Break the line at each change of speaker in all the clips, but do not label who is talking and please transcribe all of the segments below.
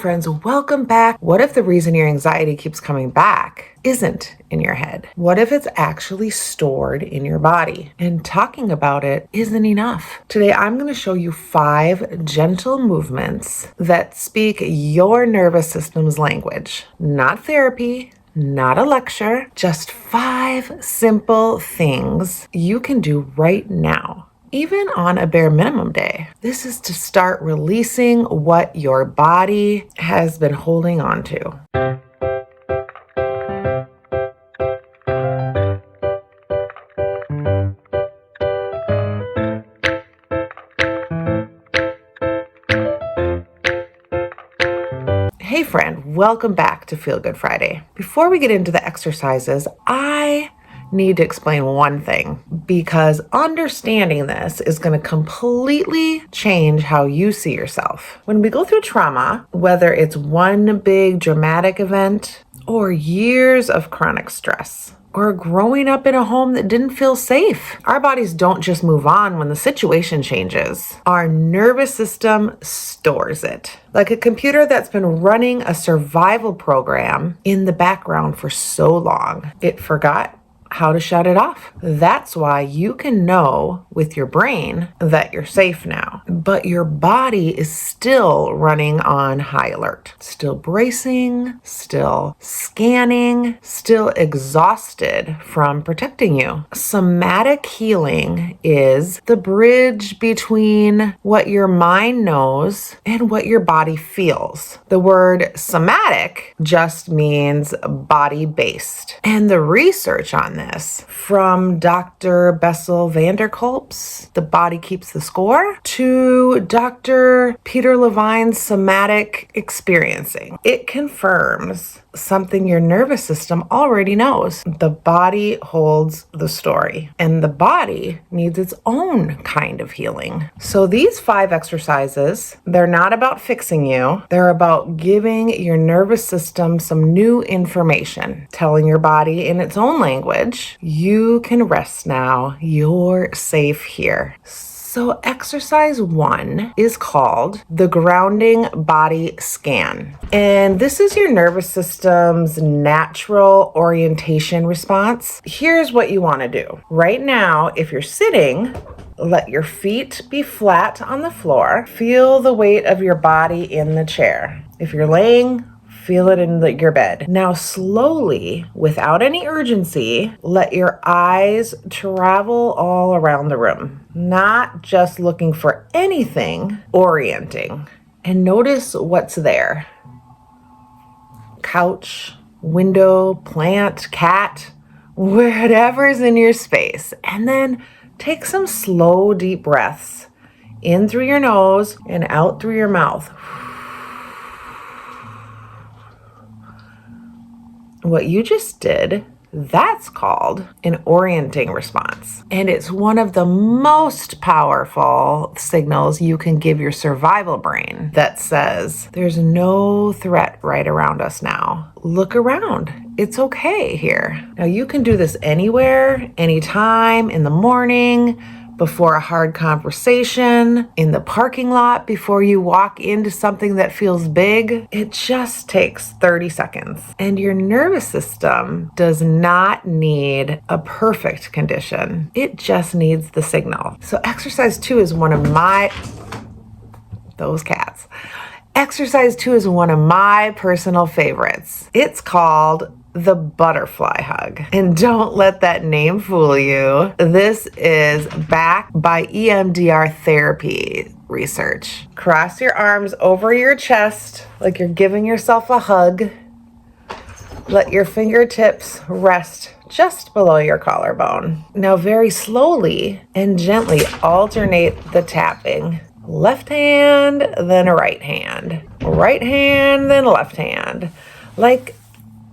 friends, welcome back. What if the reason your anxiety keeps coming back isn't in your head? What if it's actually stored in your body? And talking about it isn't enough. Today, I'm going to show you 5 gentle movements that speak your nervous system's language. Not therapy, not a lecture, just 5 simple things you can do right now, even on a bare minimum day. This is to start releasing what your body has been holding on to. Hey friend, welcome back to Feel Good Friday. Before we get into the exercises, I need to explain one thing, because understanding this is going to completely change how you see yourself. When we go through trauma, whether it's one big dramatic event or years of chronic stress, or growing up in a home that didn't feel safe, our bodies don't just move on when the situation changes. Our nervous system stores it. Like a computer that's been running a survival program in the background for so long, it forgot how to shut it off. That's why you can know with your brain that you're safe now, but your body is still running on high alert, still bracing, still scanning, still exhausted from protecting you. Somatic healing is the bridge between what your mind knows and what your body feels. The word somatic just means body-based, and the research on this from Dr. Bessel van der Kolk's The Body Keeps the Score to Dr. Peter Levine's Somatic Experiencing. It confirms something your nervous system already knows. The body holds the story, and the body needs its own kind of healing. So these 5 exercises, they're not about fixing you. They're about giving your nervous system some new information, telling your body in its own language, you can rest now, you're safe here. So exercise 1 is called the grounding body scan. And this is your nervous system's natural orientation response. Here's what you want to do. Right now, if you're sitting, let your feet be flat on the floor. Feel the weight of your body in the chair. If you're laying, feel it in your bed. Now slowly, without any urgency, let your eyes travel all around the room, not just looking for anything, orienting. And notice what's there. Couch, window, plant, cat, whatever's in your space. And then take some slow, deep breaths in through your nose and out through your mouth. What you just did, that's called an orienting response. And it's one of the most powerful signals you can give your survival brain that says, there's no threat right around us now. Look around. It's okay here. Now you can do this anywhere, anytime, in the morning, before a hard conversation, in the parking lot, before you walk into something that feels big. It just takes 30 seconds. And your nervous system does not need a perfect condition. It just needs the signal. So exercise 2 is one of my, those cats. Exercise 2 is one of my personal favorites. It's called the butterfly hug. And don't let that name fool you. This is backed by EMDR therapy research. Cross your arms over your chest like you're giving yourself a hug. Let your fingertips rest just below your collarbone. Now very slowly and gently alternate the tapping. Left hand, then right hand. Right hand, then left hand. Like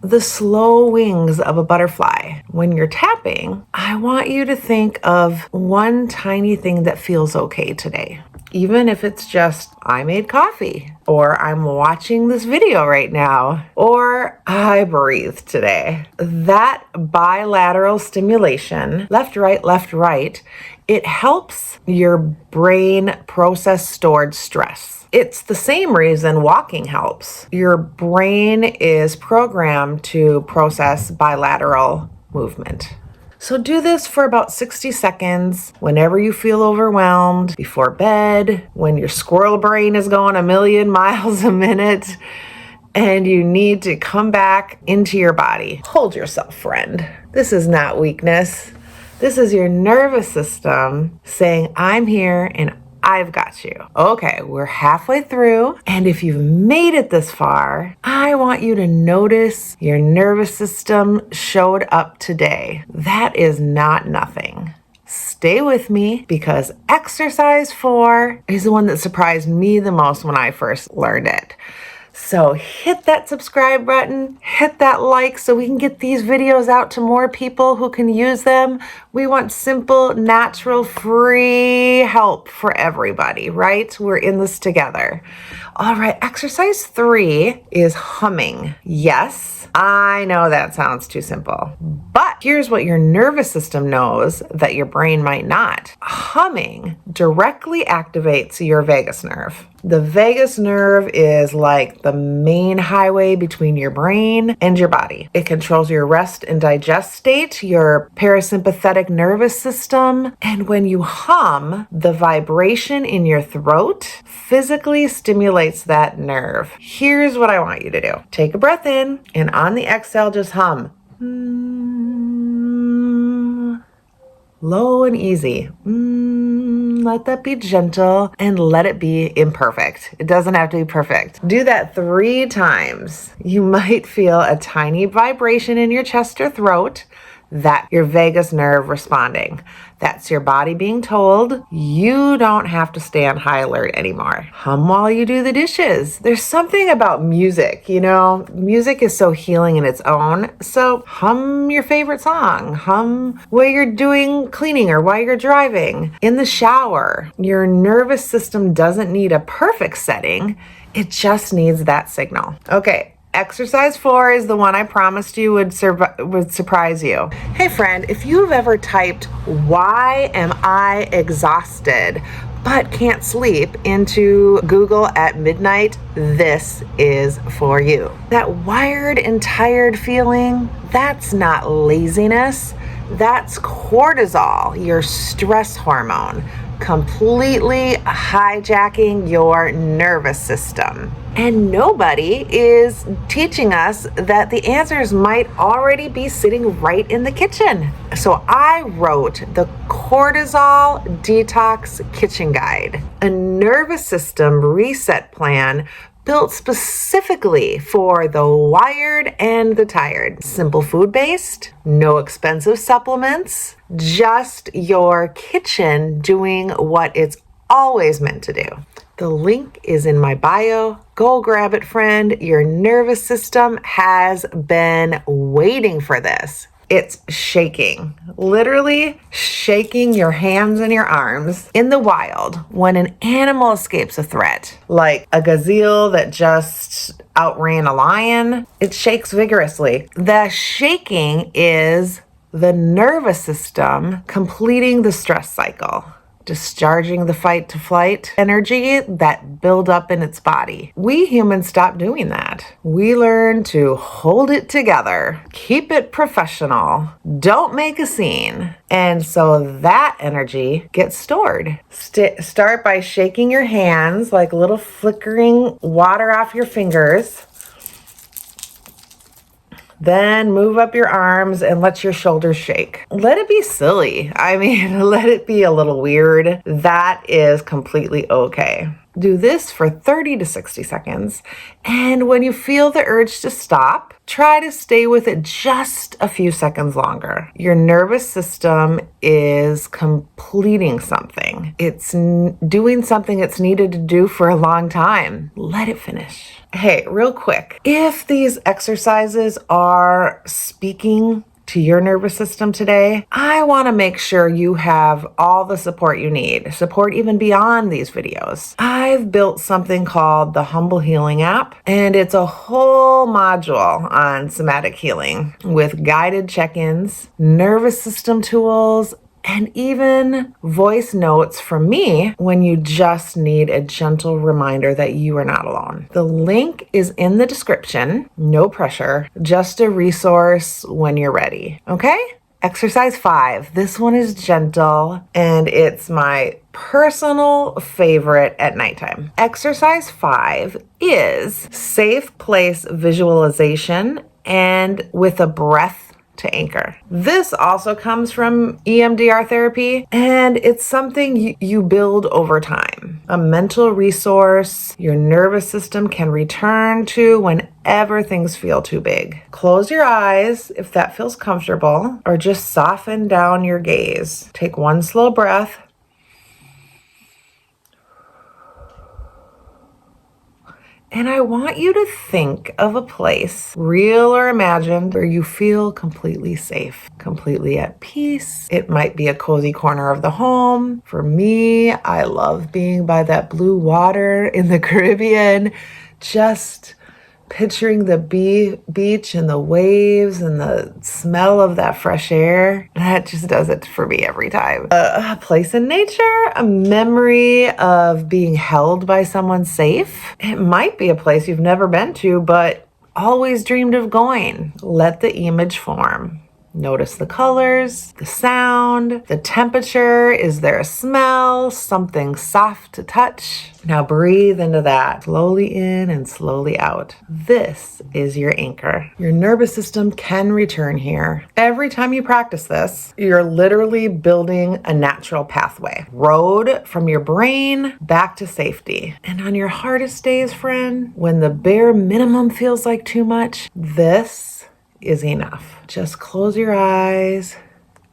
the slow wings of a butterfly. When you're tapping, I want you to think of one tiny thing that feels okay today. Even if it's just, I made coffee, or I'm watching this video right now, or I breathed today. That bilateral stimulation, left, right, it helps your brain process stored stress. It's the same reason walking helps. Your brain is programmed to process bilateral movement. So do this for about 60 seconds whenever you feel overwhelmed, before bed, when your squirrel brain is going a million miles a minute, and you need to come back into your body. Hold yourself, friend. This is not weakness. This is your nervous system saying, I'm here and I've got you. Okay, we're halfway through, and if you've made it this far, I want you to notice your nervous system showed up today. That is not nothing. Stay with me, because exercise 4 is the one that surprised me the most when I first learned it. So hit that subscribe button, hit that like so we can get these videos out to more people who can use them. We want simple, natural, free help for everybody, right? We're in this together. All right, exercise 3 is humming. Yes, I know that sounds too simple, but here's what your nervous system knows that your brain might not. Humming directly activates your vagus nerve. The vagus nerve is like the main highway between your brain and your body. It controls your rest and digest state, your parasympathetic nervous system. And when you hum, the vibration in your throat physically stimulates that nerve. Here's what I want you to do. Take a breath in, and on the exhale, just hum. Low and easy. Let that be gentle and let it be imperfect. It doesn't have to be perfect. Do that 3 times. You might feel a tiny vibration in your chest or throat. That's your vagus nerve responding. That's your body being told you don't have to stay on high alert anymore. Hum while you do the dishes. There's something about music, music is so healing in its own. So hum your favorite song. Hum while you're doing cleaning or while you're driving, in the shower. Your nervous system doesn't need a perfect setting. It just needs that signal. Okay. Exercise 4 is the one I promised you would surprise you. Hey friend, if you've ever typed, "Why am I exhausted but can't sleep," into Google at midnight, this is for you. That wired and tired feeling, that's not laziness. That's cortisol, your stress hormone, completely hijacking your nervous system. And nobody is teaching us that the answers might already be sitting right in the kitchen. So I wrote the Cortisol Detox Kitchen Guide, a nervous system reset plan built specifically for the wired and the tired. Simple food-based, no expensive supplements, just your kitchen doing what it's always meant to do. The link is in my bio. Go grab it, friend. Your nervous system has been waiting for this. It's shaking, literally shaking your hands and your arms in the wild when an animal escapes a threat, like a gazelle that just outran a lion. It shakes vigorously. The shaking is the nervous system completing the stress cycle, discharging the fight to flight energy that build up in its body. We humans stop doing that. We learn to hold it together, keep it professional, don't make a scene. And so that energy gets stored. Start by shaking your hands like little flickering water off your fingers. Then move up your arms and let your shoulders shake. Let it be silly. Let it be a little weird. That is completely okay. Do this for 30 to 60 seconds. And when you feel the urge to stop, try to stay with it just a few seconds longer. Your nervous system is completing something. It's doing something it's needed to do for a long time. Let it finish. Hey, real quick, if these exercises are speaking to your nervous system today, I want to make sure you have all the support you need, support even beyond these videos. I've built something called the Humble Healing app, and it's a whole module on somatic healing with guided check-ins, nervous system tools, and even voice notes from me when you just need a gentle reminder that you are not alone. The link is in the description. No pressure, just a resource when you're ready. Okay? Exercise 5. This one is gentle and it's my personal favorite at nighttime. Exercise 5 is safe place visualization and with a breath to anchor. This also comes from EMDR therapy, and it's something you build over time. A mental resource your nervous system can return to whenever things feel too big. Close your eyes if that feels comfortable, or just soften down your gaze. Take one slow breath. And I want you to think of a place, real or imagined, where you feel completely safe, completely at peace. It might be a cozy corner of the home. For me, I love being by that blue water in the Caribbean, just picturing the beach and the waves and the smell of that fresh air. That just does it for me every time. A place in nature, a memory of being held by someone safe. It might be a place you've never been to, but always dreamed of going. Let the image form. Notice the colors, the sound, the temperature. Is there a smell? Something soft to touch? Now breathe into that. Slowly in and slowly out. This is your anchor. Your nervous system can return here. Every time you practice this, you're literally building a natural pathway. Road from your brain back to safety. And on your hardest days, friend, when the bare minimum feels like too much, this is enough. Just close your eyes,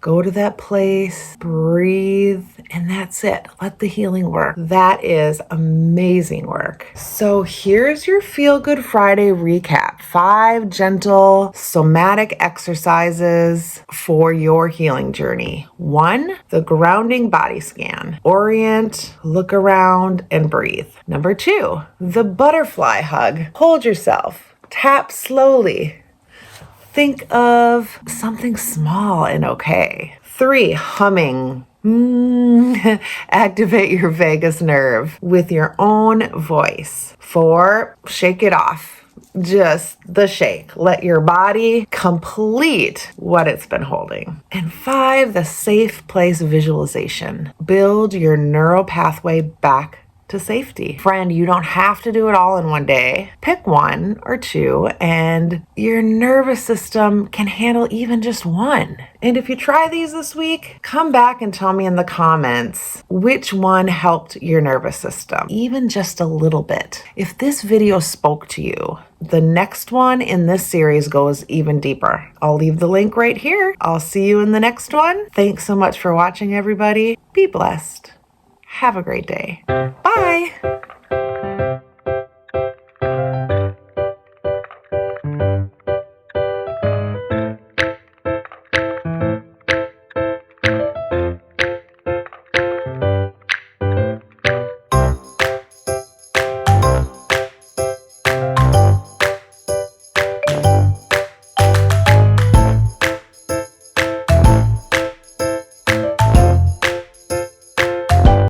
go to that place, breathe, and that's it. Let the healing work. That is amazing work. So here's your Feel Good Friday recap. 5 gentle somatic exercises for your healing journey. 1, the grounding body scan. Orient, look around, and breathe. Number 2, the butterfly hug. Hold yourself. Tap slowly. Think of something small and okay. 3, humming. Activate your vagus nerve with your own voice. 4, shake it off. Just the shake. Let your body complete what it's been holding. And 5, the safe place visualization. Build your neural pathway back to safety. Friend, you don't have to do it all in one day. Pick 1 or 2 and your nervous system can handle even just 1. And if you try these this week, come back and tell me in the comments which one helped your nervous system, even just a little bit. If this video spoke to you, the next one in this series goes even deeper. I'll leave the link right here. I'll see you in the next one. Thanks so much for watching, everybody. Be blessed. Have a great day. Bye.